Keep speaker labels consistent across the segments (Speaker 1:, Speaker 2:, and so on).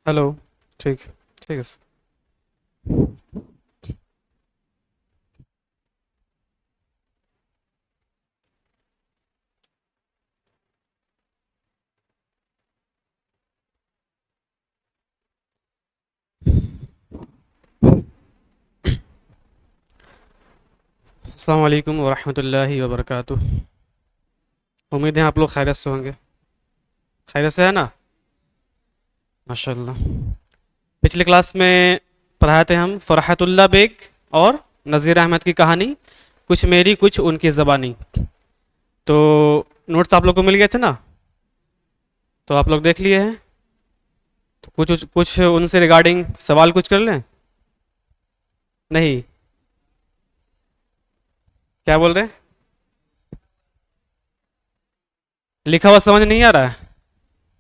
Speaker 1: Hello. ठीक ठीक है। अस्सलाम वालेकुम वरहमतुल्लाहि वबरकातुह। उम्मीद है आप लोग खैरियत से होंगे। खैरियत से है ना? माशाल्लाह। पिछले क्लास में पढ़ाए थे हम फ़रहतुल्लाह बेग और नज़ीर अहमद की कहानी, कुछ मेरी कुछ उनकी ज़बानी। तो नोट्स आप लोग को मिल गए थे ना? तो आप लोग देख लिए हैं? तो कुछ कुछ उनसे रिगार्डिंग सवाल कुछ कर लें। नहीं, क्या बोल रहे हैं? लिखा हुआ समझ नहीं आ रहा है?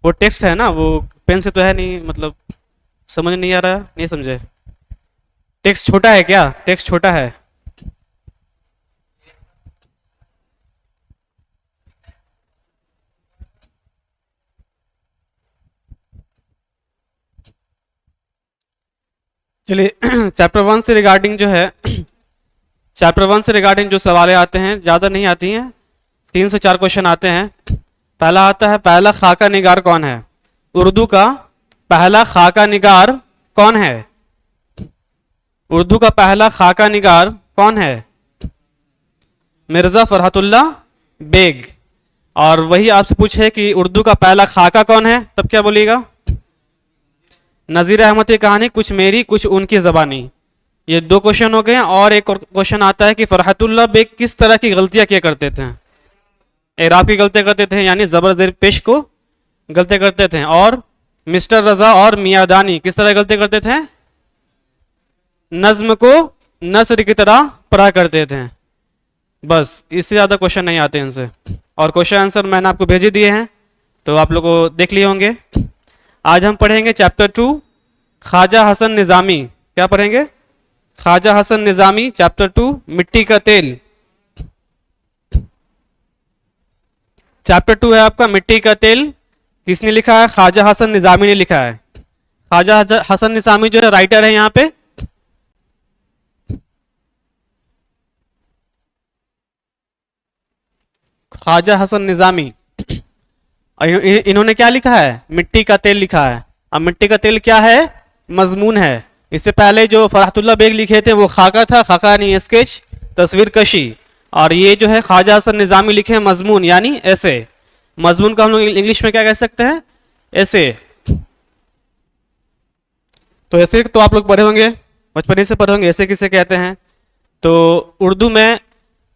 Speaker 1: वो टेक्स्ट है ना, वो पेन से तो है नहीं, मतलब समझ नहीं आ रहा, नहीं समझे? टेक्स्ट छोटा है क्या? टेक्स्ट छोटा है? चलिए चैप्टर वन से रिगार्डिंग जो है चैप्टर वन से रिगार्डिंग जो सवालें आते हैं ज़्यादा नहीं आती हैं, 3 से 4 क्वेश्चन आते हैं। पहला आता है, पहला खाका निगार कौन है? उर्दू का पहला खाका निगार कौन है? उर्दू का पहला खाका निगार कौन है? मिर्ज़ा फ़रहतुल्लाह बेग। और वही आपसे पूछे कि उर्दू का पहला खाका कौन है, तब क्या बोलिएगा? नज़ीर अहमद की कहानी, कुछ मेरी कुछ उनकी ज़बानी। ये 2 क्वेश्चन हो गए। और एक और क्वेश्चन आता है कि फ़रहतुल्लाह बेग किस तरह की गलतियां किया करते थे? एराब की गलतियां करते थे, यानी ज़बर ज़ेर पेश को गलतियां करते थे। और मिस्टर रज़ा और मियादानी किस तरह गलतियां करते थे? नज्म को नसर की तरह पढ़ा करते थे। बस, इससे ज़्यादा क्वेश्चन नहीं आते इनसे। और क्वेश्चन आंसर मैंने आपको भेजे दिए हैं, तो आप लोग को देख लिए होंगे। आज हम पढ़ेंगे चैप्टर 2, ख्वाजा हसन निज़ामी। क्या पढ़ेंगे? ख्वाजा हसन निज़ामी, चैप्टर 2, मिट्टी का तेल। चैप्टर 2 है आपका मिट्टी का तेल। किसने लिखा है? ख्वाजा हसन निज़ामी ने लिखा है। ख्वाजा हसन निज़ामी जो है राइटर है यहाँ पे। ख्वाजा हसन निज़ामी, इन्होंने क्या लिखा है? मिट्टी का तेल लिखा है। अब मिट्टी का तेल क्या है? मजमून है। इससे पहले जो फरहतुल्लाह बेग लिखे थे वो खाका था, खाका यानी स्केच, तस्वीर कशी। और ये जो है ख्वाजा हसन निज़ामी लिखे हैं मजमून, यानी ऐसे। मजमून का हम लोग इंग्लिश में क्या कह सकते हैं? ऐसे। तो ऐसे तो आप लोग पढ़े होंगे, बचपन से पढ़े होंगे ऐसे किसे कहते हैं। तो उर्दू में,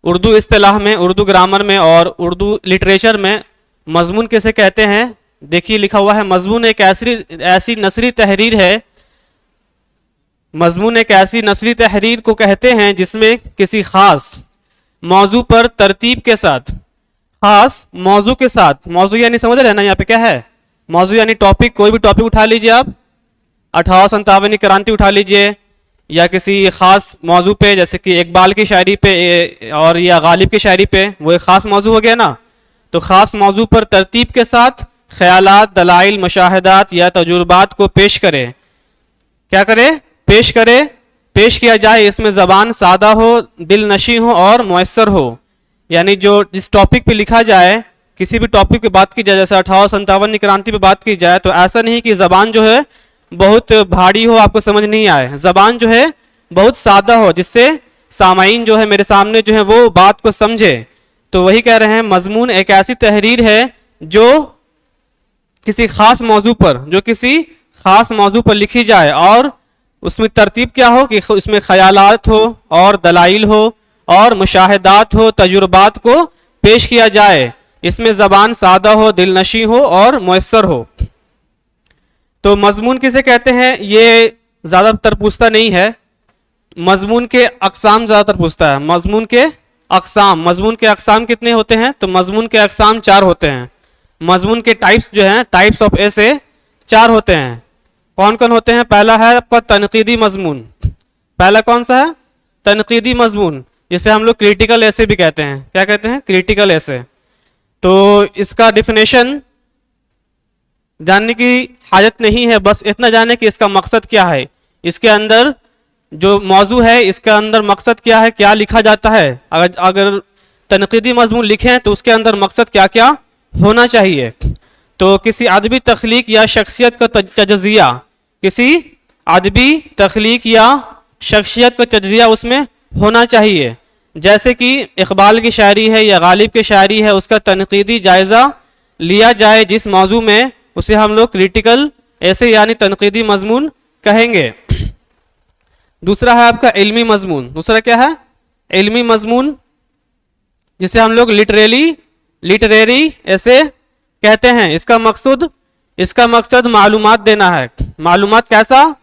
Speaker 1: उर्दू इस्तिलाह में, उर्दू ग्रामर में और उर्दू लिटरेचर में मजमून किसे कहते हैं? देखिए लिखा हुआ है, मजमून एक ऐसी नसरी तहरीर है। मजमून एक ऐसी नसरी तहरीर को कहते हैं जिसमें किसी खास मौजू पर तरतीब के साथ, खास मौजू के साथ, मौजू यानी समझ रहे हैं ना यहाँ पे क्या है? मौजू यानी टॉपिक, कोई भी टॉपिक उठा लीजिए आप, 1857 क्रांति उठा लीजिए, या किसी खास मौजू पे, जैसे कि इकबाल की शायरी पे और या गालिब की शायरी पे, वो एक खास मौजू हो गया ना। तो ख़ास मौजू पर तरतीब के साथ ख्यालात, दलाइल, मुशाहदात या तजुर्बात को पेश करे। क्या करे? पेश करे, पेश किया जाए। इसमें ज़बान सादा हो, दिल नशी हो और मुयस्सर हो। यानी जो जिस टॉपिक पे लिखा जाए, किसी भी टॉपिक पे बात की जाए, जैसे 1857 क्रांति पे बात की जाए, तो ऐसा नहीं कि ज़बान जो है बहुत भारी हो, आपको समझ नहीं आए। ज़बान जो है बहुत सादा हो, जिससे सामाईन जो है मेरे सामने जो है वो बात को समझे। तो वही कह रहे हैं, मजमून एक ऐसी तहरीर है जो किसी खास मौजू पर, जो किसी खास मौजू पर लिखी जाए, और उसमें तरतीब क्या हो कि उसमें ख्यालात हो और दलाइल हो और मुशाहदात हो, तजुर्बात को पेश किया जाए। इसमें ज़बान सादा हो, दिल नशी हो और मुयस्सर हो। तो मजमून किसे कहते हैं ये ज़्यादातर पूछता नहीं है। मजमून के अक़साम ज़्यादातर पूछता है। मजमून के अक़साम, मजमून के अक़साम कितने होते हैं? तो मजमून के अक़साम 4 होते हैं। मजमून के टाइप्स जो हैं, टाइप्स ऑफ ऐसे 4 होते हैं। कौन कौन होते हैं? पहला है आपका तनकीदी मजमून। पहला कौन सा है? तनकीदी मजमून, जिसे हम लोग क्रिटिकल ऐसे भी कहते हैं। क्या कहते हैं? क्रिटिकल ऐसे। तो इसका डिफिनेशन जानने की हाजत नहीं है, बस इतना जाने कि इसका मकसद क्या है, इसके अंदर जो मौजू है इसका अंदर मकसद क्या है, क्या लिखा जाता है। अगर अगर तनकीदी मजमून लिखें तो उसके अंदर मकसद क्या क्या होना चाहिए। तो किसी अदबी तख्लीक या शख्सियत का तजज़िया, किसी अदबी तख्लीक या शख्सियत का तजज़िया उसमें होना चाहिए। जैसे कि इकबाल की शायरी है या गालिब की शायरी है, उसका तनकीदी जायज़ा लिया जाए जिस मौजू में, उसे हम लोग क्रिटिकल ऐसे यानी तनकीदी मजमून कहेंगे। दूसरा है आपका इल्मी मजमून। दूसरा क्या है? इल्मी मजमून, जिसे हम लोग लिटरेरी ऐसे कहते हैं। इसका मकसद मालूमात देना है। मालूमात कैसा?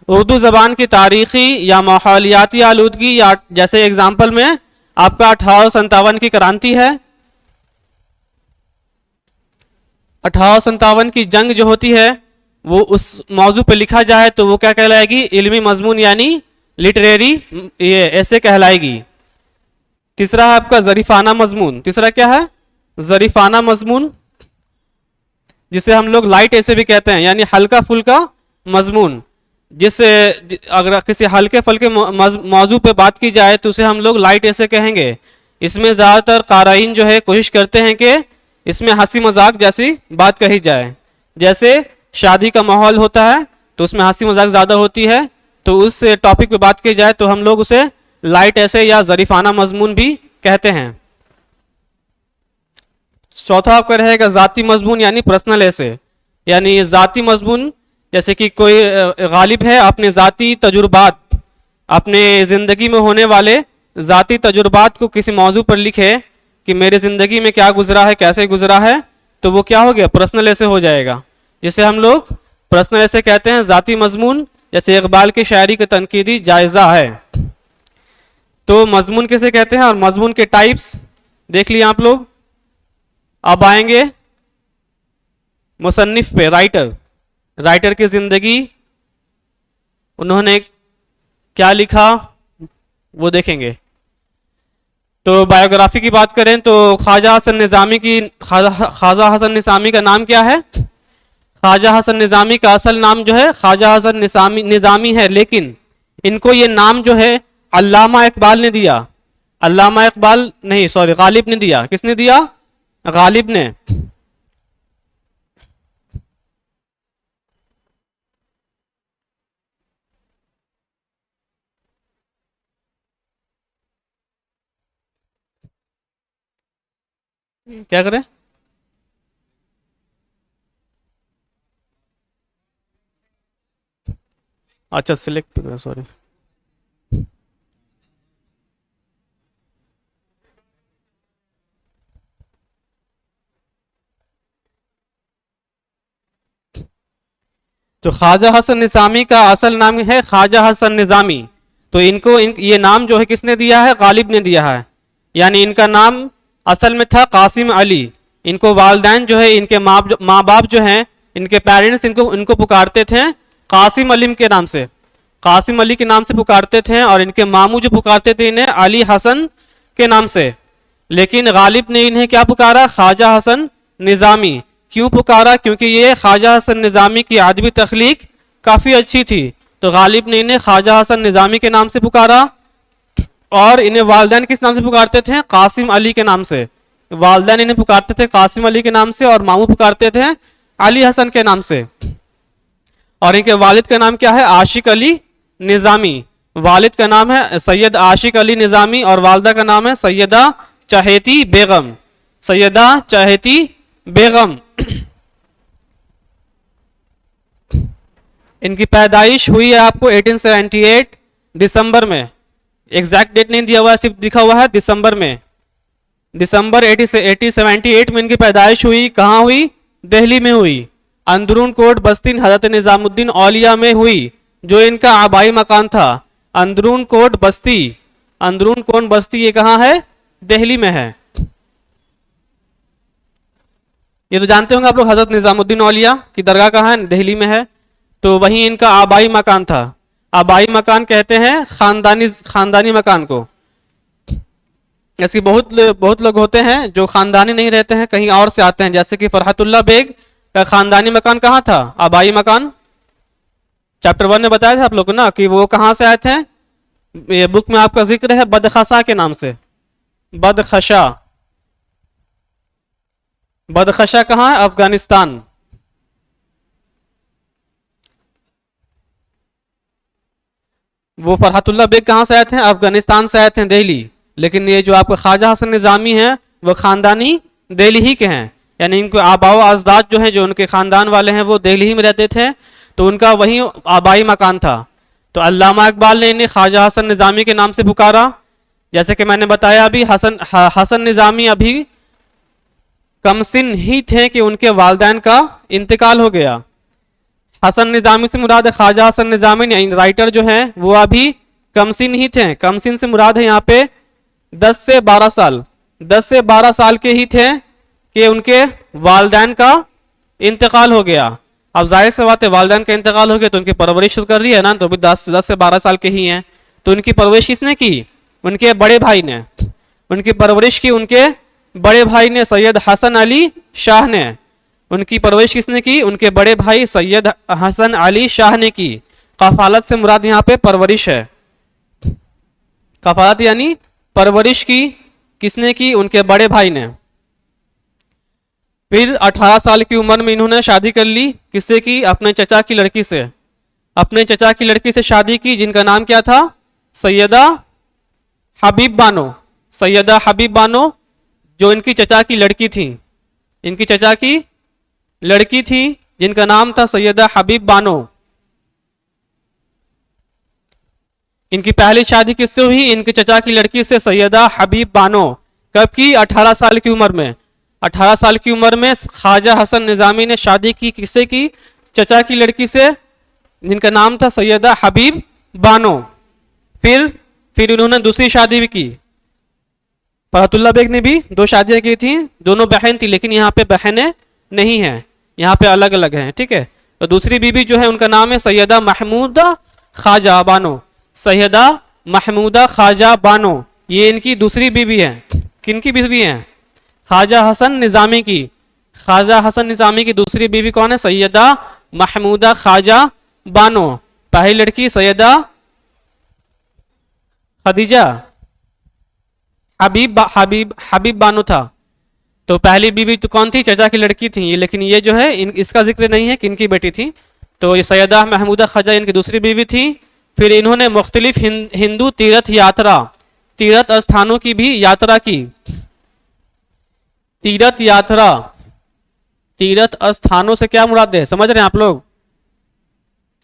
Speaker 1: उर्दू ज़बान की तारीख़ी या माहौलियाती आलूदगी, या जैसे एग्जाम्पल में आपका 1857 की क्रांति है, 1857 की जंग जो होती है वो उस मौजू पे लिखा जाए तो वो क्या कहलाएगी? इल्मी मजमून यानी लिटरेरी ये ऐसे कहलाएगी। तीसरा है आपका ज़रीफ़ाना मजमून। तीसरा क्या है? ज़रीफ़ाना मजमून, जिसे हम लोग लाइट ऐसे भी कहते हैं, यानी हल्का फुल्का मजमून। जिससे अगर किसी हल्के फुल्के मौजू पे बात की जाए तो उसे हम लोग लाइट ऐसे कहेंगे। इसमें ज़्यादातर क़ाराइन जो है कोशिश करते हैं कि इसमें हंसी मजाक जैसी बात कही जाए। जैसे शादी का माहौल होता है तो उसमें हंसी मजाक ज़्यादा होती है, तो उस टॉपिक पे बात की जाए तो हम लोग उसे लाइट ऐसे या ज़रीफ़ाना मजमून भी कहते हैं। चौथा आपका रहेगा ज़ाती मजमून यानी पर्सनल ऐसे, यानी ज़ाती मजमून जैसे कि कोई गालिब है अपने ज़ाती तजुर्बात, अपने ज़िंदगी में होने वाले ज़ाती तजुर्बात को किसी मौजू पर लिखे कि मेरे ज़िंदगी में क्या गुजरा है, कैसे गुजरा है, तो वो क्या हो गया? पर्सनल ऐसे हो जाएगा, जिसे हम लोग पर्सनल ऐसे कहते हैं। ज़ाती मजमून जैसे इकबाल की शायरी का तनकीदी जायज़ा है। तो मजमून किसे कहते हैं और मजमून के टाइप्स देख लिए आप लोग। अब आएंगे मुसन्निफ पे, राइटर की जिंदगी, उन्होंने क्या लिखा वो देखेंगे। तो बायोग्राफी की बात करें तो ख्वाजा हसन निज़ामी का नाम क्या है? ख्वाजा हसन निज़ामी का असल नाम जो है ख्वाजा हसन निज़ामी है, लेकिन इनको ये नाम जो है अल्लामा इकबाल ने दिया। अल्लामा इकबाल नहीं, सॉरी, गालिब ने दिया। किसने दिया? गालिब ने। क्या करें? अच्छा, सिलेक्ट, सॉरी। तो ख्वाजा हसन निज़ामी का असल नाम है ख्वाजा हसन निज़ामी। तो इनको ये नाम जो है किसने दिया है? गालिब ने दिया है। यानी इनका नाम असल में था कासिम अली। इनको वालदैन जो है, इनके माँ बाप जो हैं, इनके पेरेंट्स इनको पुकारते थे कासिम अलीम के नाम से, कासिम अली के नाम से पुकारते थे, और इनके मामू जो पुकारते थे इन्हें अली हसन के नाम से। लेकिन गालिब ने इन्हें क्या पुकारा? ख्वाजा हसन निज़ामी। क्यों पुकारा? क्योंकि ये ख्वाजा हसन निज़ामी की अदबी तख्लीक काफ़ी अच्छी थी, तो गालिब ने इन्हें ख्वाजा हसन निज़ामी के नाम से पुकारा। और इन्हें वालदैन किस नाम से पुकारते थे? कासिम अली के नाम से। वालदैन इन्हें पुकारते थे कासिम अली के नाम से, और मामू पुकारते थे अली हसन के नाम से। और इनके वालिद का नाम क्या है? आशिक अली निज़ामी। वालिद का नाम है सैयद आशिक अली निज़ामी, और वालदा का नाम है सैयदा चहेती बेगम। सैयदा चहेती बेगम। इनकी पैदाइश हुई है आपको 1878 दिसंबर में। एग्जैक्ट डेट नहीं दिया हुआ है, सिर्फ लिखा हुआ है दिसंबर में। दिसंबर 1878 में इनकी पैदाइश हुई। कहाँ हुई? दिल्ली में हुई। अंदरून कोट बस्ती हजरत निजामुद्दीन औलिया में हुई, जो इनका आबाई मकान था। अंदरून कोट बस्ती, अंदरून कोट बस्ती ये कहाँ है? दिल्ली में है। ये तो जानते होंगे आप लोग, हजरत निजामुद्दीन औलिया की दरगाह कहाँ है? दिल्ली में है। तो वहीं इनका आबाई मकान था। आबाई मकान कहते हैं खानदानी मकान को। ऐसे बहुत लोग होते हैं जो खानदानी नहीं रहते हैं, कहीं और से आते हैं, जैसे कि फरहतुल्ला बेग का खानदानी मकान कहाँ था, आबाई मकान? चैप्टर 1 में बताया था आप लोग को ना कि वो कहाँ से आए थे। ये बुक में आपका जिक्र है बदखशा के नाम से। बदखशा, बदखशा कहाँ है? अफगानिस्तान। वो फरहतुल्लाह बेग कहाँ से आए थे? अफगानिस्तान से आए थे, दिल्ली। लेकिन ये जो आपका ख्वाजा हसन निजामी है वो खानदानी दिल्ली ही के हैं, यानी इनको आबाओ अजदाद जो हैं, जो उनके खानदान वाले हैं वो दिल्ली ही में रहते थे, तो उनका वही आबाई मकान था। तो अल्लामा इकबाल ने इन्हें ख्वाजा हसन निजामी के नाम से पुकारा। जैसे कि मैंने बताया अभी, हसन निजामी अभी कमसिन ही थे कि उनके वालिदैन का इंतकाल हो गया। हसन निजामी से मुराद है ख्वाजा हसन निजामी राइटर जो हैं वो अभी कमसिन ही थे। कमसिन से मुराद है यहाँ पे 10 से 12 साल, 10 से 12 साल के ही थे कि उनके वालिदैन का इंतकाल हो गया। अब जाहिर सी बात है, वालिदैन का इंतकाल हो गया तो उनकी परवरिश कर रही है ना, तो भी 10 से 12 साल के ही हैं। तो उनकी परवरिश किसने की? उनके बड़े भाई ने। उनकी परवरिश की उनके बड़े भाई ने, सैयद हसन अली शाह ने। उनकी परवरिश किसने की? उनके बड़े भाई सैयद हसन अली शाह ने की। कफालत से मुराद यहाँ पे परवरिश है। कफालत यानी परवरिश की किसने की? उनके बड़े भाई ने। फिर 18 साल की उम्र में इन्होंने शादी कर ली। किससे की? अपने चचा की लड़की से। अपने चचा की लड़की से शादी की, जिनका नाम क्या था? सैयदा हबीब बानो। सैयदा हबीब बानो जो इनकी चचा की लड़की थी, इनकी चचा की लड़की थी जिनका नाम था सैयदा हबीब बानो। इनकी पहली शादी किससे हुई? इनके चचा की लड़की से, सैयदा हबीब बानो। कब की? 18 साल की उम्र में। 18 साल की उम्र में ख्वाजा हसन निजामी ने शादी की। किससे की? चचा की लड़की से, जिनका नाम था सैयदा हबीब बानो। फिर इन्होंने दूसरी शादी भी की। फरहतुल्लाह बेग ने भी 2 शादियां की थी, दोनों बहन थी, लेकिन यहाँ पे बहनें नहीं हैं, यहाँ पे अलग अलग हैं। ठीक है, तो दूसरी बीबी जो है उनका नाम है सैयदा महमूदा ख्वाजा बानो। सैयदा महमूदा ख्वाजा बानो, ये इनकी दूसरी बीबी है। किनकी बीवी है? ख्वाजा हसन निजामी की। ख्वाजा हसन निजामी की दूसरी बीवी कौन है? सैयदा महमूदा ख्वाजा बानो। पहली लड़की सैयदा खदीजा हबीब बानो था। तो पहली बीवी तो कौन थी? चचा की लड़की थी ये, लेकिन ये जो है इसका जिक्र नहीं है कि इनकी बेटी थी। तो ये सैयदा महमूदा ख्वाजा इनकी दूसरी बीवी थी। फिर इन्होंने मुख्तलिफ हिंदू तीर्थ स्थानों की भी यात्रा की। तीर्थ स्थानों से क्या मुराद है? समझ रहे हैं आप लोग?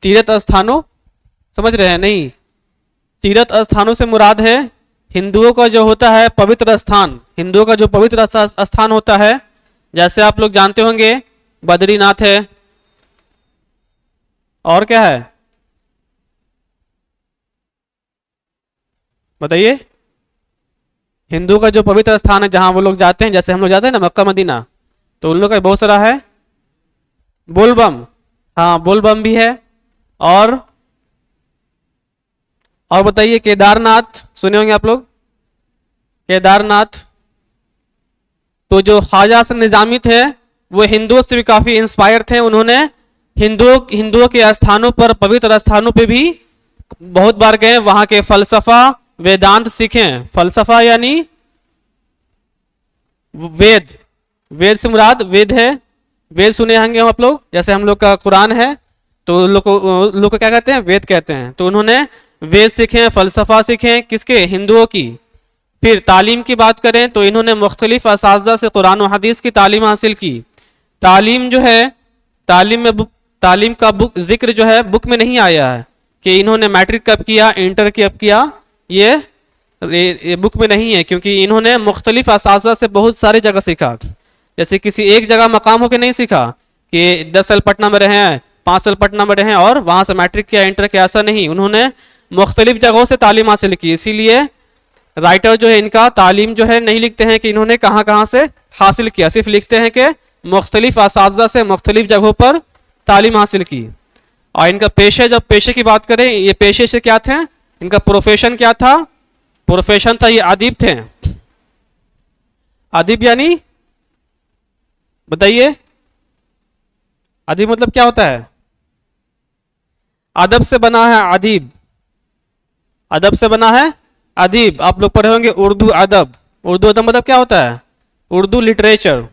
Speaker 1: तीर्थ स्थानों समझ रहे हैं? नहीं, तीर्थ स्थानों से मुराद है हिंदुओं का जो होता है पवित्र स्थान। हिंदुओं का जो पवित्र स्थान होता है, जैसे आप लोग जानते होंगे बद्रीनाथ है, और क्या है बताइए? हिंदुओं का जो पवित्र स्थान है जहां वो लोग जाते हैं, जैसे हम लोग जाते हैं ना मक्का मदीना, तो उन लोग का बहुत सारा है। बोलबम, हाँ बोलबम भी है। और बताइए केदारनाथ सुने होंगे आप लोग? केदारनाथ। तो जो ख्वाजा हसन निजामी थे वो हिंदुओं से भी काफी इंस्पायर थे। उन्होंने हिंदुओं के स्थानों पर, पवित्र स्थानों पे भी बहुत बार गए, वहां के फलसफा वेदांत सीखे। फलसफा यानी वेद से मुराद वेद है। वेद सुने होंगे आप लोग, जैसे हम लोग का कुरान है तो लोग को क्या कहते हैं? वेद कहते हैं। तो उन्होंने वेद सीखे, फलसफा सीखे, किसके? हिंदुओं की। फिर तालीम की बात करें तो इन्होंने मुख्तलिफ असातिज़ा से कुरान और हदीस की तालीम हासिल की। तालीम जो है, तालीम का जिक्र जो है बुक में नहीं आया है कि इन्होंने मैट्रिक कब किया, इंटर कब किया, ये बुक में नहीं है, क्योंकि इन्होंने मुख्तलिफ असातिज़ा से बहुत सारी जगह सीखा। जैसे किसी एक जगह मकाम होकर नहीं सीखा कि 10 साल पटना में रहे हैं, 5 साल पटना में रहे और वहां से मैट्रिक किया, इंटर किया, ऐसा नहीं। उन्होंने मुख्तलिफ जगहों से तालीम हासिल की। इसीलिए राइटर जो है इनका तालीम जो है नहीं लिखते हैं कि इन्होंने कहाँ कहाँ से हासिल किया, सिर्फ लिखते हैं कि मुख्तलिफ असातिज़ा से मुख्तलिफ जगहों पर तालीम हासिल की। और इनका पेशे, जब पेशे की बात करें, ये पेशे से क्या थे? इनका प्रोफेशन क्या था? प्रोफेशन था ये अदीब थे। अदीब यानी बताइए? अदीब मतलब क्या होता है? अदब से बना है अदीब, अदब से बना है अदीब। आप लोग पढ़े होंगे उर्दू अदब। उर्दू अदब मतलब क्या होता है? उर्दू लिटरेचर।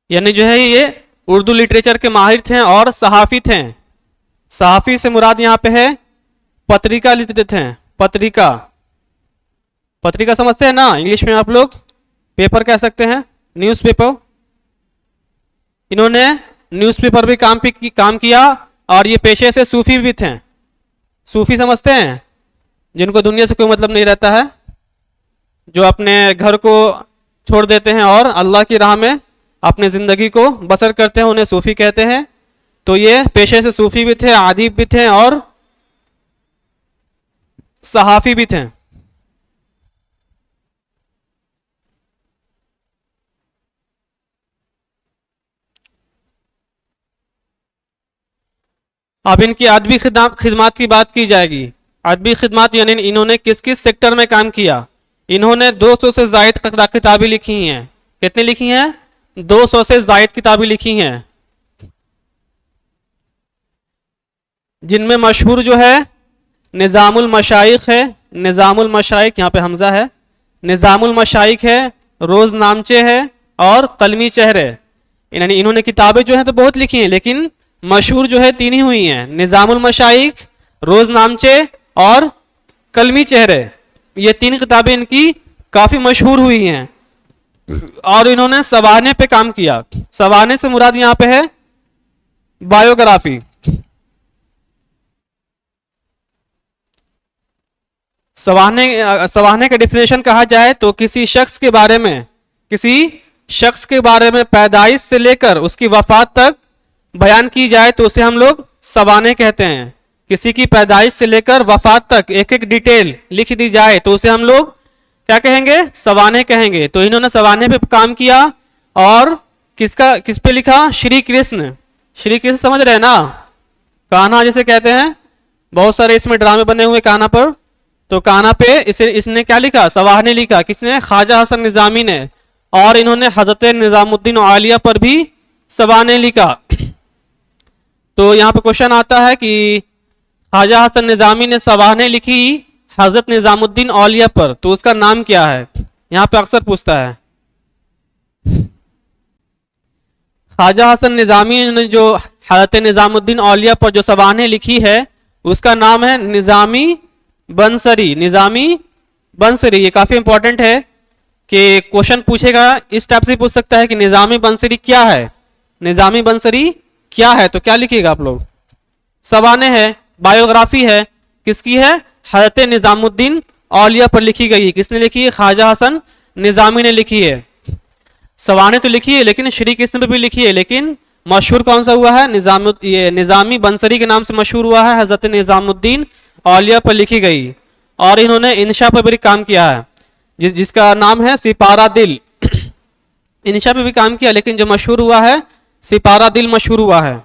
Speaker 1: यानी जो है ये उर्दू लिटरेचर के माहिर थे और सहाफी थे। सहाफी से मुराद यहाँ पे है पत्रिका लिखते थे। पत्रिका, पत्रिका समझते हैं ना इंग्लिश में आप लोग? पेपर कह सकते हैं, न्यूज़पेपर। इन्होंने न्यूज़पेपर भी काम किया और ये पेशे से सूफी भी थे। सूफी समझते हैं? जिनको दुनिया से कोई मतलब नहीं रहता है, जो अपने घर को छोड़ देते हैं और अल्लाह की राह में अपनी ज़िंदगी को बसर करते हैं, उन्हें सूफी कहते हैं। तो ये पेशे से सूफी भी थे, आदिब भी थे और सहाफ़ी भी थे। अब इनकी अदबी खिदमात की बात की जाएगी। अदबी खिदमात यानी इन्होंने किस किस सेक्टर में काम किया। इन्होंने 200 से जायद किताबें लिखी हैं। कितनी लिखी हैं? 200 से जायद किताबें लिखी हैं, जिनमें मशहूर जो है निज़ामुल मशाइख है। निज़ामुल मशाइख, यहाँ पे हमजा है। निज़ामुल मशाइख है, रोज़ नामचे है और कलमी चेहरे। यानी इन्होंने किताबें जो हैं तो बहुत लिखी हैं, लेकिन मशहूर जो है तीन ही हुई हैं, निज़ामुल मशाइख, रोज़ नामचे और कलमी चेहरे। ये तीन किताबें इनकी काफ़ी मशहूर हुई हैं। और इन्होंने सवाने पे काम किया। सवाने से मुराद यहाँ पे है बायोग्राफी। सवाहने का डिफिनेशन कहा जाए तो किसी शख्स के बारे में, किसी शख्स के बारे में पैदाइश से लेकर उसकी वफात तक बयान की जाए तो उसे हम लोग सवाने कहते हैं। किसी की पैदाइश से लेकर वफात तक एक एक डिटेल लिख दी जाए तो उसे हम लोग क्या कहेंगे? सवाने कहेंगे। तो इन्होंने सवाने पे काम किया और किस पे लिखा? श्री कृष्ण। श्री कृष्ण समझ रहे हैं ना? कान्हा जिसे कहते हैं, बहुत सारे इसमें ड्रामे बने हुए कान्हा पर। तो कान्हा पे इसने क्या लिखा? सवाहने लिखा। किसने? ख्वाजा हसन निजामी ने। और इन्होंने हजरत निजामुद्दीन औलिया पर भी सवाहने लिखा। तो यहाँ पे क्वेश्चन आता है कि ख्वाजा हसन निजामी ने सवाहने लिखी हजरत निजामुद्दीन औलिया पर, तो उसका नाम क्या है? यहाँ पे अक्सर पूछता है। ख्वाजा हसन निजामी ने जो हजरत निजामुद्दीन औलिया पर जो सवाहने लिखी है उसका नाम है निजामी बंसरी। निजामी बंसरी। ये काफी इंपॉर्टेंट है कि क्वेश्चन पूछेगा इस टाइप से पूछ सकता है कि निजामी बंसरी क्या है। निजामी बंसरी क्या है? तो क्या लिखिएगा आप लोग? सवाने है, बायोग्राफी है। किसकी है? हजरत निजामुद्दीन औलिया पर लिखी गई है। किसने लिखी है? ख्वाजा हसन निजामी ने लिखी है। सवाने तो लिखी है लेकिन श्री कृष्ण पे भी लिखी है, लेकिन मशहूर कौन सा हुआ है? निजामी बंसरी के नाम से मशहूर हुआ है। हजरत निजामुद्दीन औलिया पर लिखी गई। और इन्होंने इंशा पर भी काम किया है, जिसका नाम है सिपारा दिल। इंशा पे भी काम किया, लेकिन जो मशहूर हुआ है सिपारा दिल मशहूर हुआ है।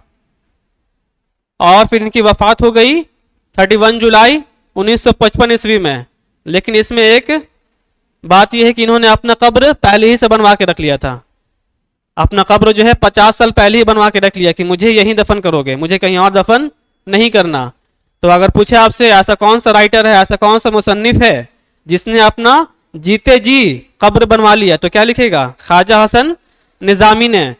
Speaker 1: और फिर इनकी वफात हो गई 31 जुलाई 1955 ईस्वी में। लेकिन इसमें एक बात यह है कि इन्होंने अपना कब्र पहले ही से बनवा के रख लिया था। अपना कब्र जो है 50 साल पहले ही बनवा के रख लिया कि मुझे यहीं दफन करोगे, मुझे कहीं और दफन नहीं करना। तो अगर पूछे आपसे ऐसा कौन सा राइटर है, ऐसा कौन सा मुसन्निफ है जिसने अपना जीते जी कब्र बनवा लिया, तो क्या लिखेगा? ख्वाजा हसन निजामी ने।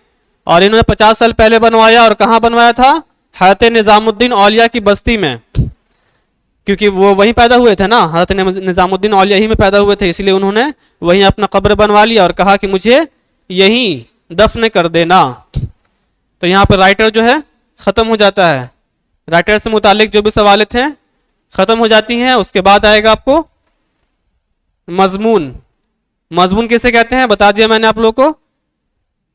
Speaker 1: और इन्होंने 50 साल पहले बनवाया। और कहाँ बनवाया था? हजरत निजामुद्दीन औलिया की बस्ती में, क्योंकि वो वहीं पैदा हुए थे ना। हजरत निजामुद्दीन औलिया ही में पैदा हुए थे, इसलिए उन्होंने वहीं अपना कब्र बनवा लिया और कहा कि मुझे यहीं दफन कर देना। तो यहाँ पर राइटर जो है खत्म हो जाता है। राइटर से मुतालिक जो भी सवाल थे खत्म हो जाती हैं। उसके बाद आएगा आपको मजमून। मजमून किसे कहते हैं बता दिया मैंने आप लोगों को।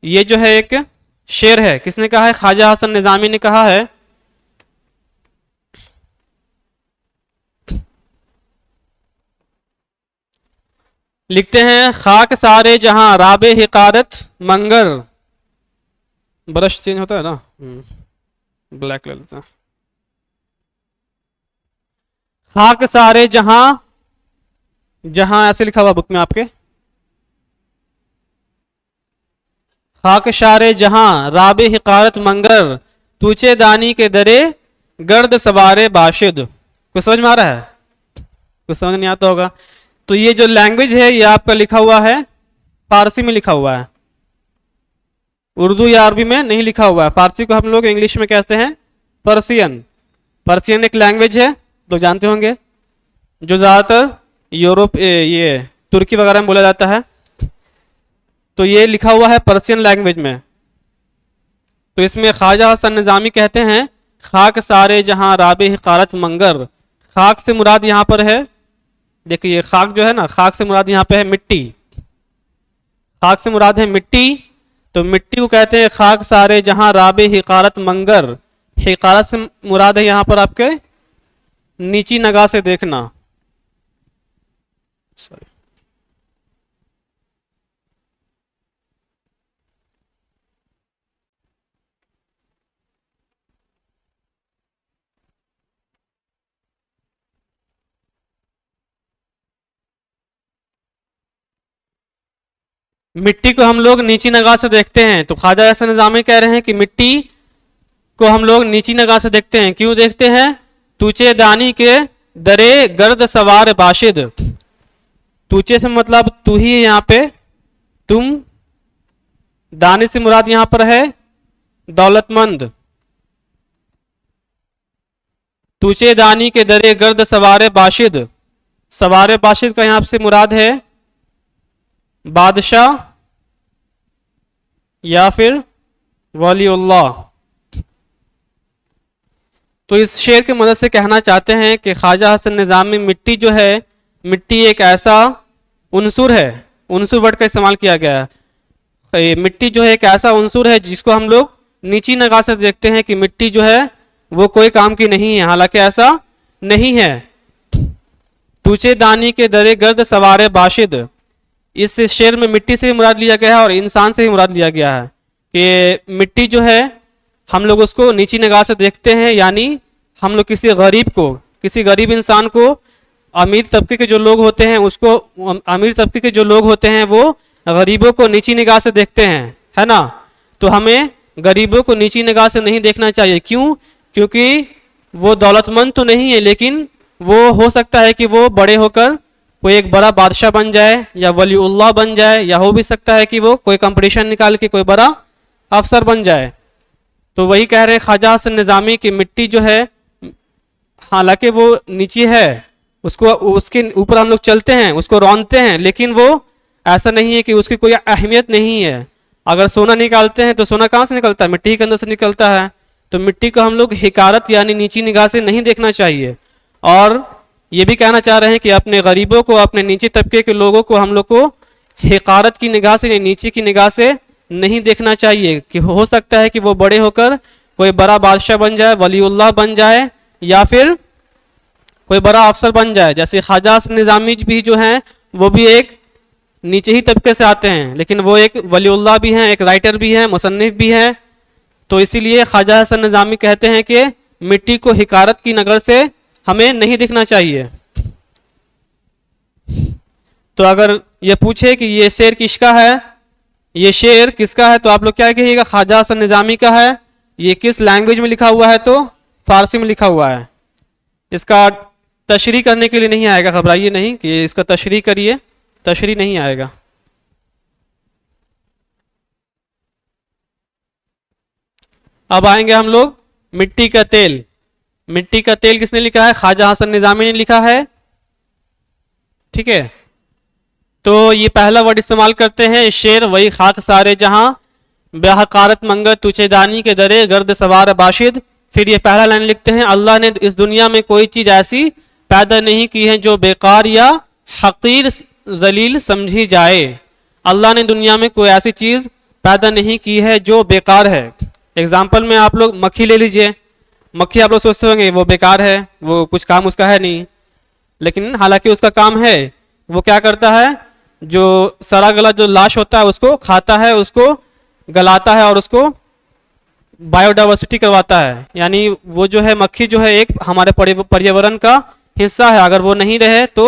Speaker 1: ये जो है एक शेर है। किसने कहा है? ख्वाजा हसन निजामी ने कहा है। लिखते हैं खाक सारे जहां राबे हिकारत मंगर। ब्रश चेंज होता है ना, ब्लैक ले लेते हैं। खाक सारे जहां, जहां ऐसे लिखा हुआ बुक में आपके, खाकशारे जहां राबे हिकारत मंगर, तूचे दानी के दरे गर्द सवारे बाशिद। कुछ समझ में आ रहा है? कुछ समझ नहीं आता होगा। तो ये जो लैंग्वेज है ये आपका लिखा हुआ है फारसी में लिखा हुआ है, उर्दू या अरबी में नहीं लिखा हुआ है। फारसी को हम लोग इंग्लिश में कहते हैं पर्सियन। पर्सियन एक लैंग्वेज है, लोग जानते होंगे, जो ज़्यादातर यूरोप ये तुर्की वगैरह में बोला जाता है। तो ये लिखा हुआ है पर्सियन लैंग्वेज में। तो इसमें ख्वाजा हसन निज़ामी कहते हैं खाक सारे जहां राबे हिकारत मंगर। खाक से मुराद यहाँ पर है, देखिए खाक जो है ना, खाक से मुराद यहाँ पे है मिट्टी। खाक से मुराद है मिट्टी, तो मिट्टी को कहते हैं खाक सारे जहां राबे हिकारत मंगर। हिकारत से मुराद है यहाँ पर आपके नीची नगाह से देखना। सॉरी, मिट्टी को हम लोग नीची निगाह से देखते हैं। तो ख्वाजा हसन निज़ामी कह रहे हैं कि मिट्टी को हम लोग नीची निगाह से देखते हैं। क्यों देखते हैं? तूचे दानी के दरे गर्द सवार बाशिद। तूचे से मतलब तू ही है यहाँ पे, तुम। दानी से मुराद यहाँ पर है दौलतमंद। तूचे दानी के दरे गर्द सवार बाशिद। सवार बाशिद का यहाँ से मुराद है बादशाह या फिर वलीउल्लाह। तो इस शेर की मदद से कहना चाहते हैं कि ख्वाजा हसन निज़ामी मिट्टी जो है, मिट्टी एक ऐसा उनसुर है, उनसुर वर्ड का इस्तेमाल किया गया है। मिट्टी जो है एक ऐसा उनसुर है जिसको हम लोग नीची निगाह से देखते हैं कि मिट्टी जो है वो कोई काम की नहीं है, हालांकि ऐसा नहीं है। तूचे दानी के दरे गर्द सवारे बाशिद, इस शेर में मिट्टी से ही मुराद लिया गया है और इंसान से ही मुराद लिया गया है कि मिट्टी जो है हम लोग उसको नीची निगाह से देखते हैं, यानी हम लोग किसी गरीब को, किसी गरीब इंसान को, अमीर तबके के जो लोग होते हैं उसको, अमीर तबके के जो लोग होते हैं वो गरीबों को नीची निगाह से देखते हैं, है ना। तो हमें गरीबों को नीची निगाह से नहीं देखना चाहिए। क्यों? क्योंकि वो दौलतमंद तो नहीं है, लेकिन वो हो सकता है कि वो बड़े होकर कोई एक बड़ा बादशाह बन जाए या वलीउल्लाह बन जाए, या हो भी सकता है कि वो कोई कंपटीशन निकाल के कोई बड़ा अफसर बन जाए। तो वही कह रहे हैं ख्वाजा हसन निज़ामी की मिट्टी जो है हालांकि वो नीचे है, उसको उसके ऊपर हम लोग चलते हैं, उसको रौंदते हैं, लेकिन वो ऐसा नहीं है कि उसकी कोई अहमियत नहीं है। अगर सोना निकालते हैं तो सोना कहाँ से निकलता है? मिट्टी के अंदर से निकलता है। तो मिट्टी को हम लोग हिकारत यानी नीची निगाह से नहीं देखना चाहिए। और ये भी कहना चाह रहे हैं कि अपने गरीबों को, अपने नीचे तबके के लोगों को हम लोग को हिकारत की निगाह से, नीचे की निगाह से नहीं देखना चाहिए कि हो सकता है कि वो बड़े होकर कोई बड़ा बादशाह बन जाए, वलीउल्लाह बन जाए, या फिर कोई बड़ा अफसर बन जाए। जैसे ख्वाजा हसन निज़ामी भी जो हैं वो भी एक नीचे ही तबके से आते हैं, लेकिन वो एक वलीउल्लाह भी हैं, एक राइटर भी हैं, मुसन्निफ भी हैं। तो इसीलिए ख्वाजा हसन निज़ामी कहते हैं कि मिट्टी को हिकारत की नज़र से हमें नहीं दिखना चाहिए। तो अगर ये पूछे कि ये शेर किसका है, ये शेर किसका है, तो आप लोग क्या कहिएगा? ख्वाजा हसन निज़ामी का है। ये किस लैंग्वेज में लिखा हुआ है? तो फारसी में लिखा हुआ है। इसका तशरीह करने के लिए नहीं आएगा, घबराइए नहीं कि इसका तशरीह करिए, तशरीह नहीं आएगा। अब आएंगे हम लोग मिट्टी का तेल। मिट्टी का तेल किसने लिखा है? ख्वाजा हसन निज़ामी ने लिखा है, ठीक है। तो ये पहला वर्ड इस्तेमाल करते हैं शेर, वही खाक सारे जहां बेहकारत मंगर तुझे दानी के दरे गर्द सवार बाशिद। फिर ये पहला लाइन लिखते हैं अल्लाह ने इस दुनिया में कोई चीज ऐसी पैदा नहीं की है जो बेकार या हकीर जलील समझी जाए। अल्लाह ने दुनिया में कोई ऐसी चीज पैदा नहीं की है जो बेकार है। एग्जाम्पल में आप लोग मक्खी ले लीजिए। मक्खी आप लोग सोचते होंगे वो बेकार है, वो कुछ काम उसका है नहीं, लेकिन हालांकि उसका काम है। वो क्या करता है? जो सड़ा गला जो लाश होता है उसको खाता है, उसको गलाता है और उसको बायोडाइवर्सिटी करवाता है। यानी वो जो है मक्खी जो है एक हमारे पर्यावरण का हिस्सा है। अगर वो नहीं रहे तो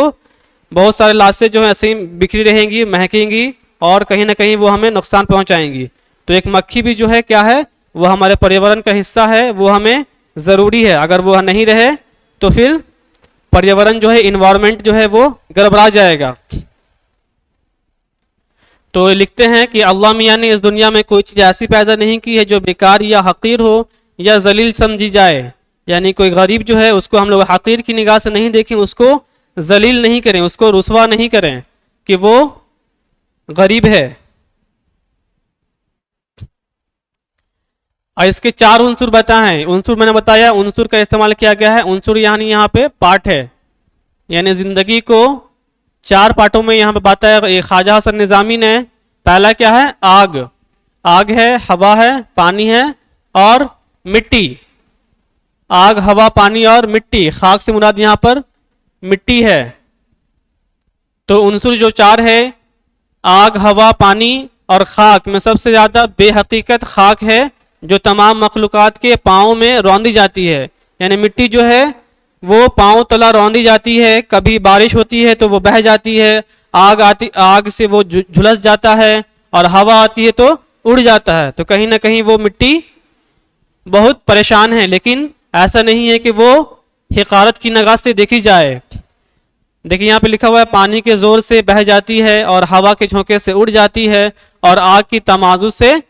Speaker 1: बहुत सारे लाशें जो है ऐसे ही बिखरी रहेंगी, महकेंगी और कहीं ना कहीं वो हमें नुकसान पहुंचाएंगी। तो एक मक्खी भी जो है क्या है, वो हमारे पर्यावरण का हिस्सा है, वो हमें ज़रूरी है। अगर वो नहीं रहे तो फिर पर्यावरण जो है, इन्वायरमेंट जो है वो गड़बड़ा जाएगा। तो लिखते हैं कि अल्लाह मियाँ ने इस दुनिया में कोई चीज़ ऐसी पैदा नहीं की है जो बेकार या हकीर हो या जलील समझी जाए। यानी कोई गरीब जो है उसको हम लोग हकीर की निगाह से नहीं देखें, उसको जलील नहीं करें, उसको रुसवा नहीं करें कि वो गरीब है। और इसके 4 उन्सुर बताएं। उन्सुर मैंने बताया, उन्सुर का इस्तेमाल किया गया है। उन्सुर यानी यहाँ पे पार्ट है, यानी जिंदगी को 4 पार्टों में यहाँ पे बताया ख्वाजा हसन निजामी ने। पहला क्या है, आग। आग है, हवा है, पानी है और मिट्टी। आग, हवा, पानी और मिट्टी। खाक से मुराद यहाँ पर मिट्टी है। तो उन्सुर जो 4 है, आग, हवा, पानी और खाक में सबसे ज्यादा बेहकीकत खाक है, जो तमाम मखलूकात के पाँव में रौंदी जाती है। यानी मिट्टी जो है वो पाँव तला रौंदी जाती है। कभी बारिश होती है तो वो बह जाती है, आग आती, आग से वो झुलस जाता है, और हवा आती है तो उड़ जाता है। तो कहीं ना कहीं वो मिट्टी बहुत परेशान है। लेकिन ऐसा नहीं है कि वो हिकारत की निगाह से देखी जाए। देखिए यहाँ पे लिखा हुआ है, पानी के जोर से बह जाती है और हवा के झोंके से उड़ जाती है, और आग की तमाजु से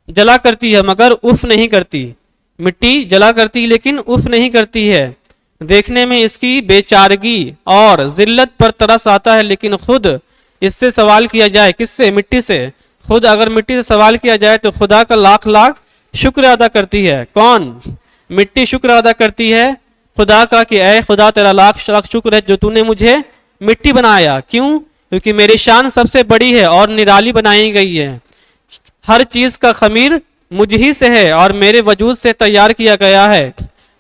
Speaker 1: जला करती है मगर उफ नहीं करती। मिट्टी जला करती लेकिन उफ नहीं करती है। देखने में इसकी बेचारगी और जिल्लत पर तरस आता है, लेकिन खुद इससे सवाल किया जाए, किससे, मिट्टी से, खुद अगर मिट्टी से सवाल किया जाए तो खुदा का लाख लाख शुक्र अदा करती है। कौन? मिट्टी शुक्र अदा करती है खुदा का कि ऐ खुदा तेरा लाख लाख शुक्र है जो तूने मुझे मिट्टी बनाया। क्यों? क्योंकि मेरी शान सबसे बड़ी है और निराली बनाई गई है। हर चीज का खमीर मुझ ही से है और मेरे वजूद से तैयार किया गया है।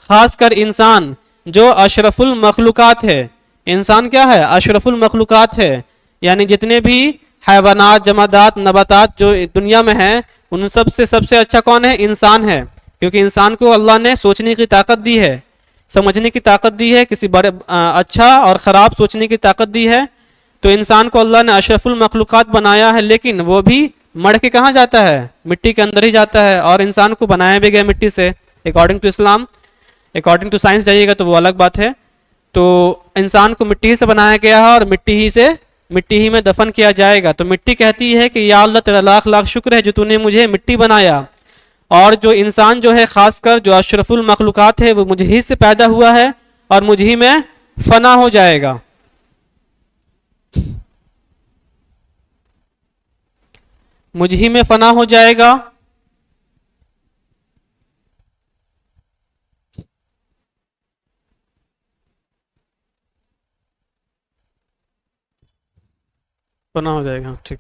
Speaker 1: खासकर इंसान जो अशरफुल मखलूकात है। इंसान क्या है? अशरफुल मखलूकात है। यानी जितने भी हैवानात, जमादात, नबातात जो दुनिया में हैं, उन सब से सबसे अच्छा कौन है? इंसान है। क्योंकि इंसान को अल्लाह ने सोचने की ताकत दी है, समझने की ताकत दी है, किसी बड़े अच्छा और ख़राब सोचने की ताकत दी है। तो इंसान को अल्लाह ने अशरफुल मखलूकात बनाया है, लेकिन वो भी मर के कहाँ जाता है? मिट्टी के अंदर ही जाता है। और इंसान को बनाया भी गया मिट्टी से, according to Islam. According to science जाइएगा तो वो अलग बात है। तो इंसान को मिट्टी ही से बनाया गया है और मिट्टी ही में दफन किया जाएगा। तो मिट्टी कहती है कि या अल्लाह तेरा लाख लाख शुक्र है जो तूने मुझे मिट्टी बनाया, और जो इंसान जो है, खासकर जो अशरफुल मखलूकात है, वो मुझ ही से पैदा हुआ है और मुझ ही में फना हो जाएगा। मुझ ही में फना हो जाएगा। फना हो जाएगा, ठीक।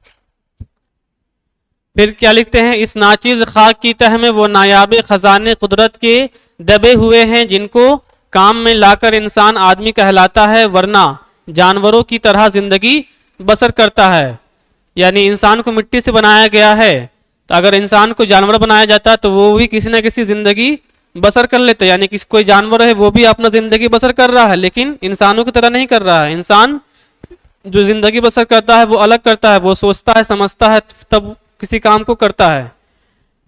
Speaker 1: फिर क्या लिखते हैं, इस नाचीज खाक की तह में वो नायाब खजाने कुदरत के दबे हुए हैं, जिनको काम में लाकर इंसान आदमी कहलाता है, वरना जानवरों की तरह जिंदगी बसर करता है। यानी इंसान को मिट्टी से बनाया गया है, तो अगर इंसान को जानवर बनाया जाता तो वो भी किसी ना किसी जिंदगी बसर कर लेते। यानी कि कोई जानवर है वो भी अपना जिंदगी बसर कर रहा है, लेकिन इंसानों की तरह नहीं कर रहा है। इंसान जो जिंदगी बसर करता है वो अलग करता है, वो सोचता है, समझता है, तब किसी काम को करता है।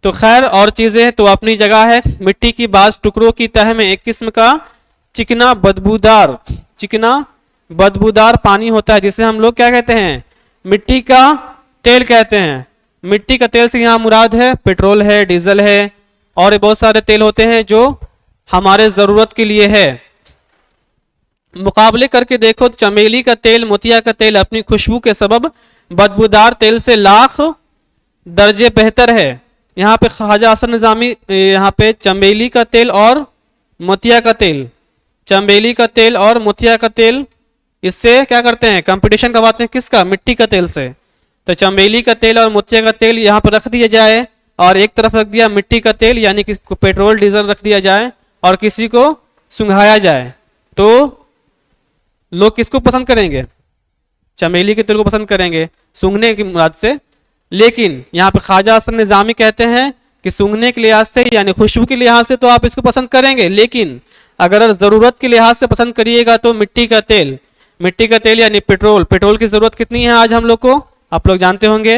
Speaker 1: तो खैर, और चीजें तो अपनी जगह है। मिट्टी की बाज टुकड़ों की तह में एक किस्म का चिकना बदबूदार पानी होता है, जिसे हम लोग क्या कहते हैं? मिट्टी का तेल कहते हैं। मिट्टी का तेल से यहाँ मुराद है पेट्रोल है, डीजल है, और बहुत सारे तेल होते हैं जो हमारे जरूरत के लिए है। मुकाबले करके देखो तो चमेली का तेल, मोतिया का तेल अपनी खुशबू के सबब बदबूदार तेल से लाख दर्जे बेहतर है। यहाँ पे ख्वाजा हसन निजामी यहाँ पे चमेली का तेल और मोतिया का तेल, चमेली का तेल और मोतिया का तेल, इससे क्या करते हैं? कंपटीशन करवाते हैं। किसका? मिट्टी का तेल से। तो चमेली का तेल और मोतिया का तेल यहाँ पर रख दिया जाए, और एक तरफ रख दिया मिट्टी का तेल, यानी कि पेट्रोल डीजल रख दिया जाए, और किसी को सुंघाया जाए, तो लोग किसको पसंद करेंगे? चमेली के तेल को पसंद करेंगे, सूंघने की मुराद से। लेकिन यहाँ पे ख्वाजा हसन निजामी कहते हैं कि सूंघने के लिहाज से, यानी खुशबू के लिहाज से तो आप इसको पसंद करेंगे, लेकिन अगर जरूरत के लिहाज से पसंद करिएगा तो मिट्टी का तेल यानी पेट्रोल की जरूरत कितनी है आज हम लोग को? आप लोग जानते होंगे।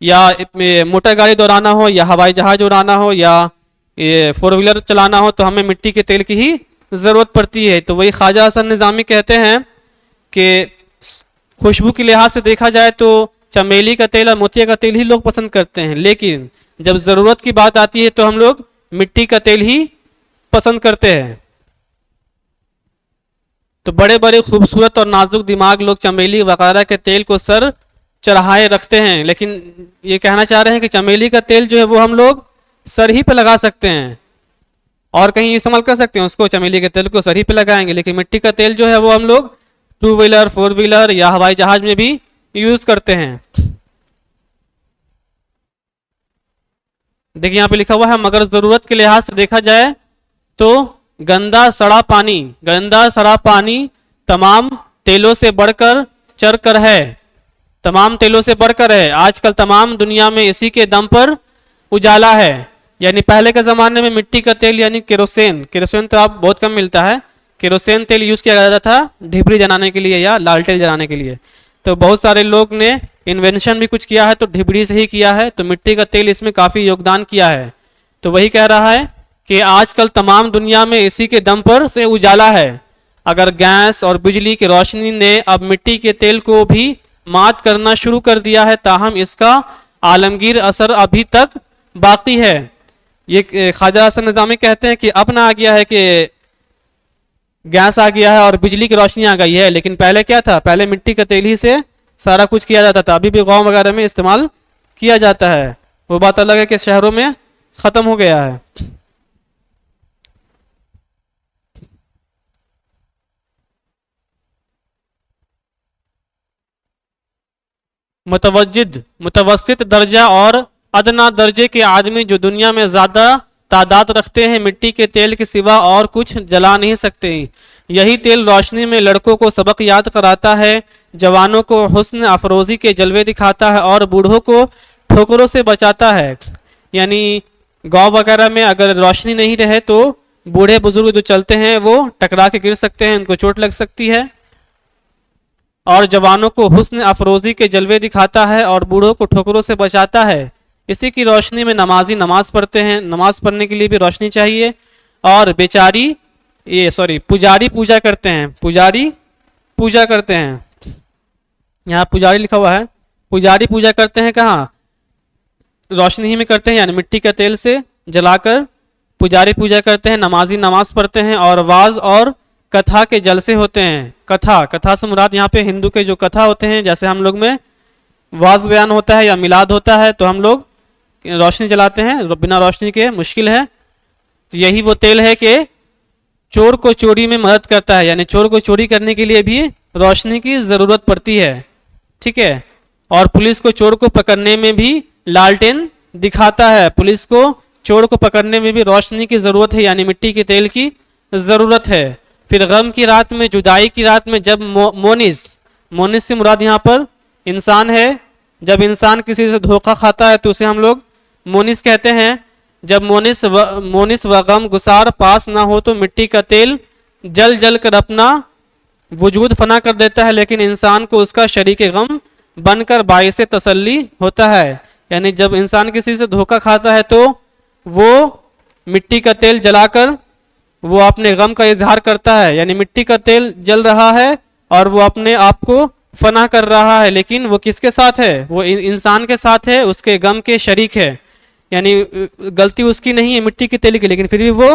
Speaker 1: या मोटर गाड़ी दौड़ाना हो या हवाई जहाज उड़ाना हो या ये फोर व्हीलर चलाना हो तो हमें मिट्टी के तेल की ही ज़रूरत पड़ती है। तो वही ख्वाजा हसन निज़ामी कहते हैं कि खुशबू के लिहाज से देखा जाए तो चमेली का तेल और मोतिया का तेल ही लोग पसंद करते हैं, लेकिन जब ज़रूरत की बात आती है तो हम लोग मिट्टी का तेल ही पसंद करते हैं। तो बड़े बड़े खूबसूरत और नाजुक दिमाग लोग चमेली वगैरह के तेल को सर चढ़ाए रखते हैं, लेकिन ये कहना चाह रहे हैं कि चमेली का तेल जो है वो हम लोग सर ही पे लगा सकते हैं और कहीं इस्तेमाल कर सकते हैं उसको, चमेली के तेल को सर ही पे लगाएंगे, लेकिन मिट्टी का तेल जो है वो हम लोग टू व्हीलर फोर व्हीलर या हवाई जहाज में भी यूज करते हैं। देखिए यहाँ पे लिखा हुआ है, मगर जरूरत के लिहाज से देखा जाए तो गंदा सड़ा पानी तमाम तेलों से बढ़कर चढ़ कर है, तमाम तेलों से बढ़कर है। आजकल तमाम दुनिया में इसी के दम पर उजाला है। यानी पहले के जमाने में मिट्टी का तेल यानी केरोसिन, केरोसिन तो आप बहुत कम मिलता है, केरोसिन तेल यूज किया जाता था ढिबरी जलाने के लिए या लालटेन जलाने के लिए। तो बहुत सारे लोग ने इन्वेंशन भी कुछ किया है तो ढिबरी से ही किया है, तो मिट्टी का तेल इसमें काफी योगदान किया है। तो वही कह रहा है कि आजकल तमाम दुनिया में इसी के दम पर से उजाला है। अगर गैस और बिजली की रोशनी ने अब मिट्टी के तेल को भी मात करना शुरू कर दिया है, ताहम इसका आलमगीर असर अभी तक बाकी है। ये ख्वाजा हसन निज़ामी कहते हैं कि अब ना आ गया है कि गैस आ गया है और बिजली की रोशनी आ गई है, लेकिन पहले क्या था, पहले मिट्टी का तेल ही से सारा कुछ किया जाता था, अभी भी गांव वगैरह में इस्तेमाल किया जाता है। वो बात अलग है कि शहरों में खत्म हो गया है। मुतवस्सित दर्जा और अदना दर्जे के आदमी जो दुनिया में ज्यादा तादाद रखते हैं मिट्टी के तेल के सिवा और कुछ जला नहीं सकते। यही तेल रोशनी में लड़कों को सबक याद कराता है, जवानों को हुस्न अफरोजी के जलवे दिखाता है और बूढ़ों को ठोकरों से बचाता है। यानी गांव वगैरह में अगर रोशनी नहीं रहे तो बूढ़े बुजुर्ग जो चलते हैं वो टकरा के गिर सकते हैं, उनको चोट लग सकती है। और जवानों को हुस्न अफरोजी के जलवे दिखाता है और बूढ़ों को ठोकरों से बचाता है। इसी की रोशनी में नमाजी नमाज पढ़ते हैं, नमाज पढ़ने के लिए भी रोशनी चाहिए। और बेचारी ये सॉरी पुजारी पूजा करते हैं, पुजारी पूजा करते हैं। यहाँ पुजारी लिखा हुआ है, पुजारी पूजा करते हैं कहाँ, रोशनी ही में करते हैं, यानी मिट्टी का तेल से जलाकर पुजारी पूजा करते हैं, नमाजी नमाज पढ़ते हैं और वाज और कथा के जलसे होते हैं। कथा, कथा से मुराद यहाँ पे हिंदू के जो कथा होते हैं, जैसे हम लोग में वाज बयान होता है या मिलाद होता है तो हम लोग रोशनी जलाते हैं, बिना रोशनी के मुश्किल है। तो यही वो तेल है कि चोर को चोरी में मदद करता है, यानी चोर को चोरी करने के लिए भी रोशनी की जरूरत पड़ती है, ठीक है। और पुलिस को चोर को पकड़ने में भी लालटेन दिखाता है, पुलिस को चोर को पकड़ने में भी रोशनी की जरूरत है, यानी मिट्टी के तेल की जरूरत है। फिर गम की रात में, जुदाई की रात में जब मोनिस, मोनिस से मुराद यहाँ पर इंसान है, जब इंसान किसी से धोखा खाता है तो उसे हम लोग मोनिस कहते हैं। जब मोनिस व गम गुसार पास ना हो तो मिट्टी का तेल जल जल कर अपना वजूद फना कर देता है, लेकिन इंसान को उसका शरीक गम बनकर बाइसे तसल्ली होता है। यानी जब इंसान किसी से धोखा खाता है तो वो मिट्टी का तेल जलाकर वो अपने गम का इजहार करता है, यानी मिट्टी का तेल जल रहा है और वो अपने आप को फना कर रहा है, लेकिन वो किसके साथ है, वो इंसान के साथ है, उसके गम के शरीक है। यानी गलती उसकी नहीं है मिट्टी के तेल की, लेकिन फिर भी वो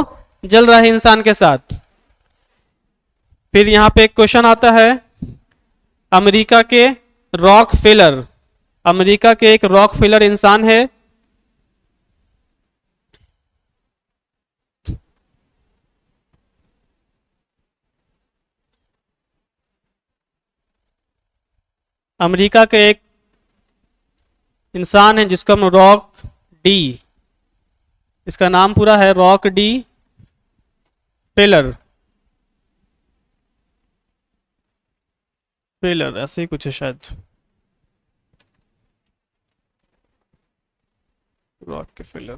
Speaker 1: जल रहा है इंसान के साथ। फिर यहाँ पे एक क्वेश्चन आता है, अमेरिका के रॉक फेलर, अमेरिका के एक रॉक फेलर इंसान है, अमेरिका के एक इंसान है जिसको हम रॉक डी, इसका नाम पूरा है रॉक डी फेलर, फेलर ऐसे ही कुछ है शायद, रॉक के फेलर।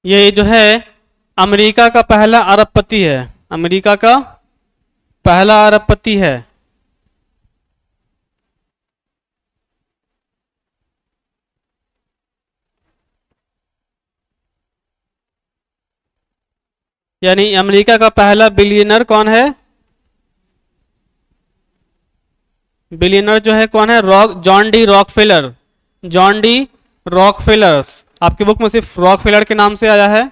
Speaker 1: ये जो है अमेरिका का पहला अरबपति है, अमेरिका का पहला अरबपति है। यानी अमेरिका का पहला बिलियनर कौन है? बिलियनर जो है कौन है? John D Rockefeller, John D Rockefeller. आपकी बुक में सिर्फ रॉकफेलर के नाम से आया है,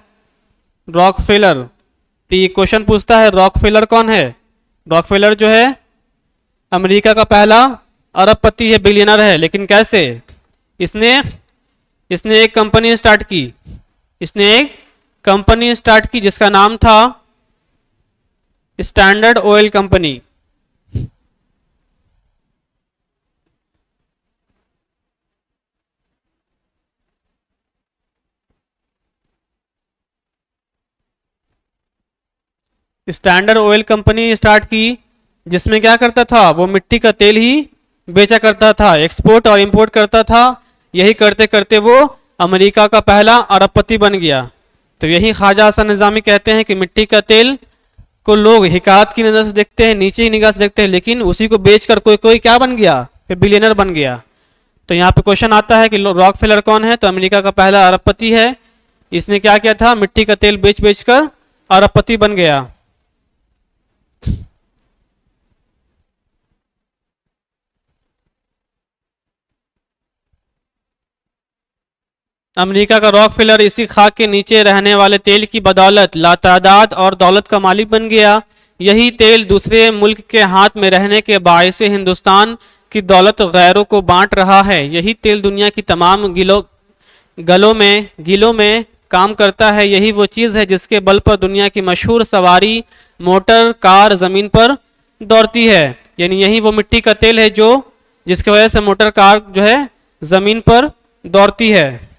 Speaker 1: रॉकफेलर। तो ये क्वेश्चन पूछता है रॉकफेलर कौन है? रॉकफेलर जो है अमेरिका का पहला अरबपति है, बिलियनर है, लेकिन कैसे? इसने इसने एक कंपनी स्टार्ट की, इसने एक कंपनी स्टार्ट की जिसका नाम था standard oil company. Standard oil company start की, जिसमें क्या करता था? वो मिट्टी का तेल ही बेचा करता था, एक्सपोर्ट और इंपोर्ट करता था। यही करते करते वो अमेरिका का पहला अरबपति बन गया। तो यही ख्वाजा हसन निजामी कहते हैं कि मिट्टी का तेल को लोग हिकायत की नजर से देखते हैं, नीचे ही निगाह से देखते हैं, लेकिन उसी को बेचकर कोई कोई क्या बन गया? फिर बिलियनर बन गया। तो यहाँ पे क्वेश्चन आता है कि रॉकफेलर कौन है? तो अमेरिका का पहला अरबपति है। इसने क्या किया था? मिट्टी का तेल बेच बेचकर अरबपति बन गया। अमेरिका का रॉकफेलर इसी खाक के नीचे रहने वाले तेल की बदौलत लातादाद और दौलत का मालिक बन गया। यही तेल दूसरे मुल्क के हाथ में रहने के बायस हिंदुस्तान की दौलत गैरों को बांट रहा है। यही तेल दुनिया की तमाम गिलों में काम करता है। यही वो चीज़ है जिसके बल पर दुनिया की मशहूर सवारी मोटर कार ज़मीन पर दौड़ती है। यानी यही वो मिट्टी का तेल है जो जिसकी वजह से मोटर कार जो है ज़मीन पर दौड़ती है।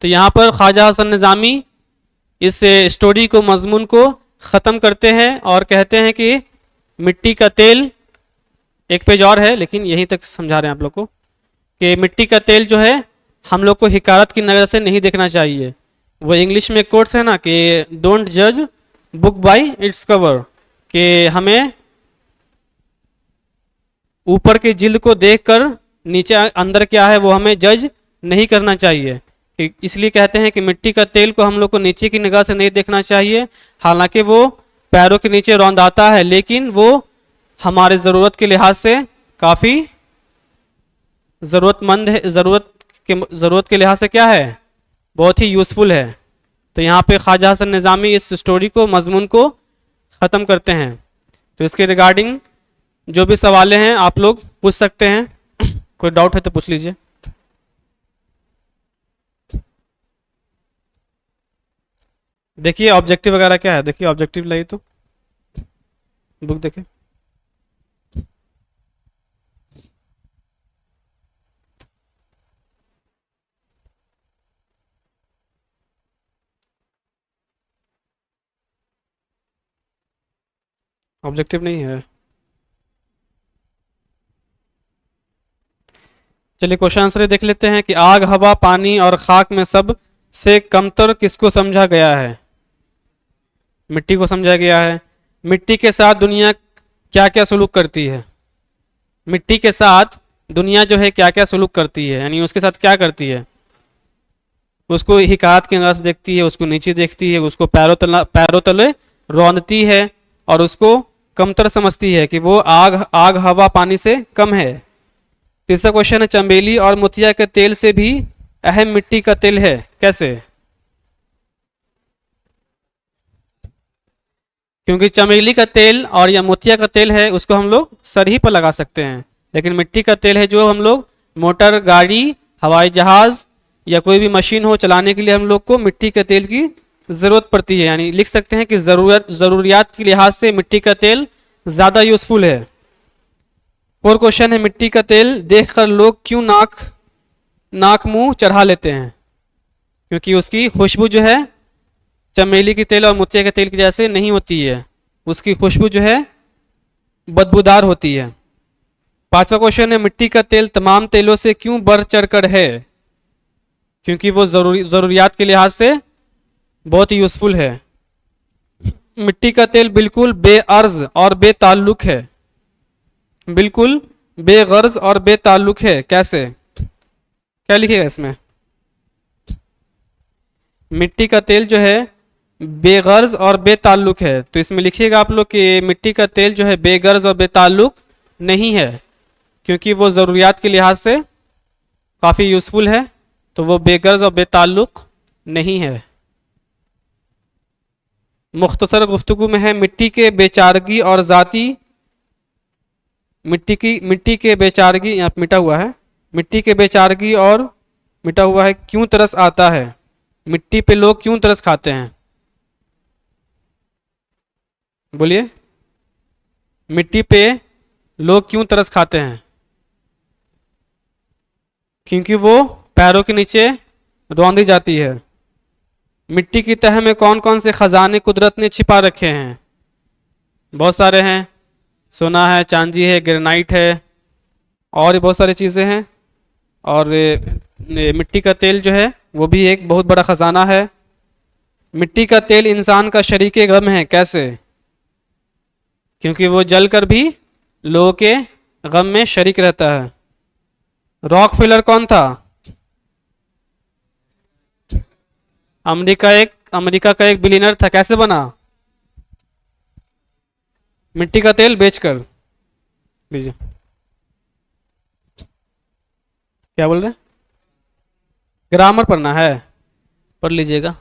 Speaker 1: तो यहाँ पर ख्वाजा हसन निज़ामी इस स्टोरी को, मजमून को ख़त्म करते हैं और कहते हैं कि मिट्टी का तेल, एक पेज और है लेकिन यहीं तक समझा रहे हैं आप लोग को, कि मिट्टी का तेल जो है हम लोग को हिकारत की नज़र से नहीं देखना चाहिए। वो इंग्लिश में कोट्स है ना कि डोंट जज बुक बाय इट्स कवर, कि हमें ऊपर की जिल्द को देखकर नीचे अंदर क्या है वो हमें जज नहीं करना चाहिए। इसलिए कहते हैं कि मिट्टी का तेल को हम लोग को नीचे की निगाह से नहीं देखना चाहिए। हालांकि वो पैरों के नीचे रौंदाता है, लेकिन वो हमारे ज़रूरत के लिहाज से काफ़ी ज़रूरतमंद है, ज़रूरत के लिहाज से क्या है? बहुत ही यूज़फुल है। तो यहाँ पे ख्वाजा हसन निज़ामी इस स्टोरी को, मजमून को ख़त्म करते हैं। तो इसके रिगार्डिंग जो भी सवाल हैं आप लोग पूछ सकते हैं। कोई डाउट है तो पूछ लीजिए। देखिए ऑब्जेक्टिव वगैरह क्या है, देखिए ऑब्जेक्टिव लाइए तो बुक देखिए। ऑब्जेक्टिव नहीं है। चलिए क्वेश्चन आंसर देख लेते हैं कि आग, हवा, पानी और खाक में सब से कमतर किसको समझा गया है? मिट्टी को समझा गया है। मिट्टी के साथ दुनिया क्या क्या सलूक करती है? मिट्टी के साथ दुनिया जो है क्या क्या सलूक करती है, यानी उसके साथ क्या करती है? उसको हिकायत की नज़र से देखती है, उसको नीचे देखती है, उसको पैरों तले रौंदती है और उसको कमतर समझती है कि वो आग हवा पानी से कम है। तीसरा क्वेश्चन है चमेली और मोतिया के तेल से भी अहम मिट्टी का तेल है, कैसे? क्योंकि चमेली का तेल और या मोतिया का तेल है उसको हम लोग सर ही पर लगा सकते हैं, लेकिन मिट्टी का तेल है जो हम लोग मोटर गाड़ी, हवाई जहाज या कोई भी मशीन हो चलाने के लिए हम लोग को मिट्टी के तेल की ज़रूरत पड़ती है। यानी लिख सकते हैं कि ज़रूरियात के लिहाज से मिट्टी का तेल ज़्यादा यूज़फुल है। और क्वेश्चन है मिट्टी का तेल देखकर लोग क्यों नाक मुंह चढ़ा लेते हैं? क्योंकि उसकी खुशबू जो है चमेली के तेल और मोतिया के तेल की जैसे नहीं होती है, उसकी खुशबू जो है बदबूदार होती है। पांचवा क्वेश्चन है मिट्टी का तेल तमाम तेलों से क्यों बढ़ चढ़ कर है? क्योंकि वो ज़रूरियात के लिहाज से बहुत यूज़फुल है। मिट्टी का तेल बिल्कुल बेअर्ज और बेताल्लुक है। बिल्कुल बेगर्ज और बेताल्लुक है, कैसे? क्या लिखेगा इसमें? मिट्टी का तेल जो है बेगर्ज और बेताल्लुक है, तो इसमें लिखिएगा आप लोग कि मिट्टी का तेल जो है बेगर्ज और बेताल्लुक नहीं है, क्योंकि वो ज़रूरियात के लिहाज से काफ़ी यूज़फुल है, तो वो बेगर्ज और बेताल्लुक नहीं है। मुख्तसर गुफ्तगू में है मिट्टी के बेचारगी और ज़ाती, मिट्टी के बेचारगी, यहाँ पे मिटा हुआ है, मिट्टी के बेचारगी और मिटा हुआ है क्यों तरस आता है? मिट्टी पे लोग क्यों तरस खाते हैं? बोलिए, मिट्टी पे लोग क्यों तरस खाते हैं? क्योंकि वो पैरों के नीचे रौंदी जाती है। मिट्टी की तह में कौन कौन से खजाने कुदरत ने छिपा रखे हैं? बहुत सारे हैं, सोना है, चांदी है, ग्रेनाइट है, और भी बहुत सारी चीज़ें हैं। और मिट्टी का तेल जो है वो भी एक बहुत बड़ा खजाना है। मिट्टी का तेल इंसान का शरीके गम है, कैसे? क्योंकि वो जलकर भी लोगों के गम में शरीक रहता है। रॉकफेलर कौन था? अमेरिका का एक बिलियनर था, कैसे बना? मिट्टी का तेल बेचकर। लीजिए, क्या बोल रहे हैं? ग्रामर पढ़ना है, पढ़ लीजिएगा।